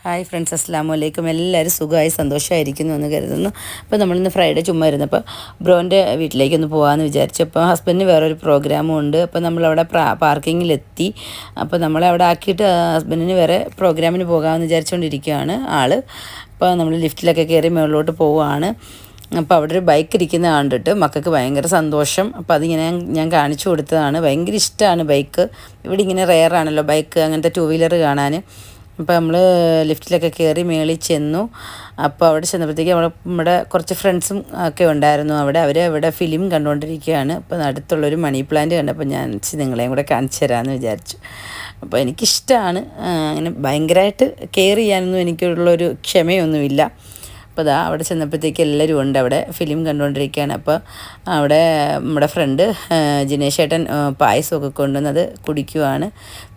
Hi friends, അസ്സലാമു അലൈക്കും. എല്ലാവരും സുഖമായി സന്തോഷമായിരിക്കുന്നു എന്ന് കരുതുന്നു. അപ്പോൾ നമ്മളിന്ന് ഫ്രൈഡേ ചുമ്മാ ഇരുന്നപ്പോൾ ബ്രോൻ്റെ വീട്ടിലേക്കൊന്ന് പോകാമെന്ന് വിചാരിച്ചു. അപ്പോൾ ഹസ്ബൻഡിന് വേറൊരു പ്രോഗ്രാമും ഉണ്ട്. അപ്പോൾ നമ്മളവിടെ പാർക്കിങ്ങിലെത്തി. അപ്പോൾ നമ്മളെ അവിടെ ആക്കിയിട്ട് ഹസ്ബൻഡിന് വേറെ പ്രോഗ്രാമിന് പോകാമെന്ന് വിചാരിച്ചുകൊണ്ടിരിക്കുകയാണ് ആൾ. അപ്പോൾ നമ്മൾ ലിഫ്റ്റിലൊക്കെ കയറി മുകളിലോട്ട് പോവുകയാണ്. അപ്പോൾ അവിടെ ഒരു ബൈക്ക് ഇരിക്കുന്ന കണ്ടിട്ട് മക്കൾക്ക് ഭയങ്കര സന്തോഷം. അപ്പോൾ അതിങ്ങനെ ഞാൻ കാണിച്ചു കൊടുത്തതാണ്. ഭയങ്കര ഇഷ്ടമാണ് ബൈക്ക്. ഇവിടെ ഇങ്ങനെ റെയറാണല്ലോ ബൈക്ക് അങ്ങനത്തെ ടൂ വീലർ കാണാൻ. അപ്പോൾ നമ്മൾ ലിഫ്റ്റിലൊക്കെ കയറി മേളിൽ ചെന്നു. അപ്പോൾ അവിടെ ചെന്നപ്പോഴത്തേക്ക് നമ്മുടെ കുറച്ച് ഫ്രണ്ട്സും ഒക്കെ ഉണ്ടായിരുന്നു അവർ ഫിലിം കണ്ടുകൊണ്ടിരിക്കുകയാണ്. അപ്പോൾ അടുത്തുള്ളൊരു മണി പ്ലാന്റ് കണ്ടപ്പോൾ ഞാൻ നിങ്ങളെയും കൂടെ കാണിച്ചു തരാമെന്ന് വിചാരിച്ചു. അപ്പോൾ എനിക്കിഷ്ടമാണ്. അങ്ങനെ ഭയങ്കരമായിട്ട് കെയർ ചെയ്യാനൊന്നും എനിക്കുള്ളൊരു ക്ഷമയൊന്നുമില്ല. അപ്പോൾ അവിടെ ചെന്നപ്പോഴത്തേക്ക് എല്ലാവരും ഉണ്ട്, അവിടെ ഫിലിം കണ്ടുകൊണ്ടിരിക്കുകയാണ്. അപ്പോൾ അവിടെ നമ്മുടെ ഫ്രണ്ട് ജിനേഷ് ഏട്ടൻ പായസമൊക്കെ കൊണ്ടുവന്നത് കുടിക്കുവാണ്.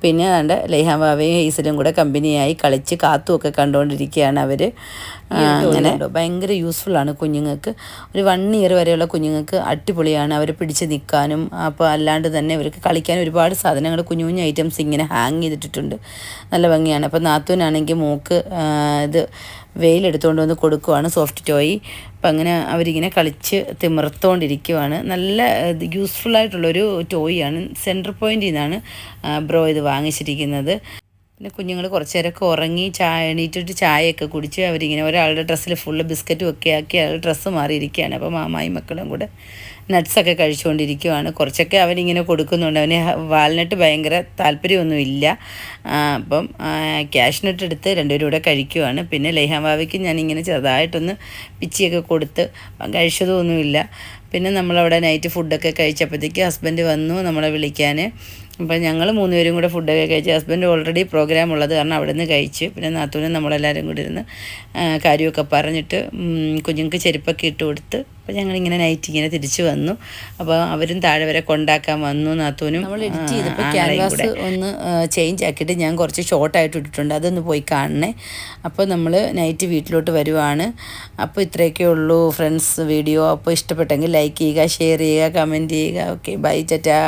പിന്നെ അതുകൊണ്ട് ലൈഹാൻ വാവയും ഹീസലും കൂടെ കമ്പനിയായി കളിച്ച് കാത്തുമൊക്കെ കണ്ടുകൊണ്ടിരിക്കുകയാണ് അവർ. അങ്ങനെ ഭയങ്കര യൂസ്ഫുള്ളാണ് കുഞ്ഞുങ്ങൾക്ക്. ഒരു 1 ഇയർ വരെയുള്ള കുഞ്ഞുങ്ങൾക്ക് അടിപൊളിയാണ്. അവർ പിടിച്ച് നിൽക്കാനും അപ്പോൾ അല്ലാണ്ട് തന്നെ അവർക്ക് കളിക്കാനും ഒരുപാട് സാധനങ്ങൾ കുഞ്ഞു കുഞ്ഞു ഐറ്റംസ് ഇങ്ങനെ ഹാങ് ചെയ്തിട്ടിട്ടുണ്ട്. നല്ല ഭംഗിയാണ്. അപ്പോൾ നാത്തൂനാണെങ്കിൽ മോക്ക് ഇത് വെയിലെടുത്തുകൊണ്ട് വന്ന് കൊടുക്കുവാണ്, സോഫ്റ്റ് ടോയ്. അപ്പം അങ്ങനെ അവരിങ്ങനെ കളിച്ച് തിമിർത്തുകൊണ്ടിരിക്കുവാണ്. നല്ല യൂസ്ഫുള്ളായിട്ടുള്ളൊരു ടോയാണ്. സെൻറ്റർ പോയിൻറ്റിൽ നിന്നാണ് ബ്രോ ഇത് വാങ്ങിച്ചിരിക്കുന്നത്. പിന്നെ കുഞ്ഞുങ്ങൾ കുറച്ച് നേരമൊക്കെ ഉറങ്ങി എണീറ്റിട്ട് ചായയൊക്കെ കുടിച്ച് അവരിങ്ങനെ ഒരാളുടെ ഡ്രസ്സിൽ ഫുള്ള് ബിസ്ക്കറ്റും ഒക്കെ ആക്കി അയാൾ ഡ്രസ്സ് മാറിയിരിക്കുകയാണ്. അപ്പോൾ മാമായും മക്കളും കൂടെ നട്ട്സൊക്കെ കഴിച്ചുകൊണ്ടിരിക്കുകയാണ്. കുറച്ചൊക്കെ അവനിങ്ങനെ കൊടുക്കുന്നുണ്ട്. അവന് വാൽനട്ട് ഭയങ്കര താല്പര്യമൊന്നുമില്ല. അപ്പം ക്യാഷ്നട്ട് എടുത്ത് രണ്ടുപേരും കൂടെ കഴിക്കുവാണ്. പിന്നെ ലൈഹാൻ വാവയ്ക്ക് ഞാനിങ്ങനെ ചെറുതായിട്ടൊന്ന് പിച്ചിയൊക്കെ കൊടുത്ത് കഴിച്ചതൊന്നുമില്ല. പിന്നെ നമ്മളവിടെ നൈറ്റ് ഫുഡൊക്കെ കഴിച്ചപ്പോഴത്തേക്ക് ഹസ്ബൻഡ് വന്നു നമ്മളെ വിളിക്കാൻ. അപ്പം ഞങ്ങൾ 3 പേരും കൂടെ ഫുഡൊക്കെ കഴിച്ച്, ഹസ്ബൻഡ് ഓൾറെഡി പ്രോഗ്രാം ഉള്ളത് കാരണം അവിടെ നിന്ന് കഴിച്ച്. പിന്നെ നാത്തൂനും നമ്മളെല്ലാവരും കൂടി ഇരുന്ന് കാര്യമൊക്കെ പറഞ്ഞിട്ട് കുഞ്ഞുങ്ങൾക്ക് ചെരുപ്പൊക്കെ ഇട്ട് കൊടുത്ത് അപ്പോൾ ഞങ്ങളിങ്ങനെ നൈറ്റ് ഇങ്ങനെ തിരിച്ചു വന്നു. അപ്പോൾ അവരും താഴെ വരെ കൊണ്ടാക്കാൻ വന്നു നാത്തൂനും. നമ്മൾ എഡിറ്റ് ചെയ്തപ്പോൾ ക്യാൻവാസ് ഒന്ന് ചേഞ്ച് ആക്കിയിട്ട് ഞാൻ കുറച്ച് ഷോർട്ടായിട്ട് ഇട്ടിട്ടുണ്ട്, അതൊന്ന് പോയി കാണണേ. അപ്പോൾ നമ്മൾ നൈറ്റ് വീട്ടിലോട്ട് വരുവാണ്. അപ്പോൾ ഇത്രയൊക്കെ ഉള്ളൂ ഫ്രണ്ട്സ് വീഡിയോ. അപ്പോൾ ഇഷ്ടപ്പെട്ടെങ്കിൽ ലൈക്ക് ചെയ്യുക, ഷെയർ ചെയ്യുക, കമൻറ്റ് ചെയ്യുക. Okay, bye, Tata.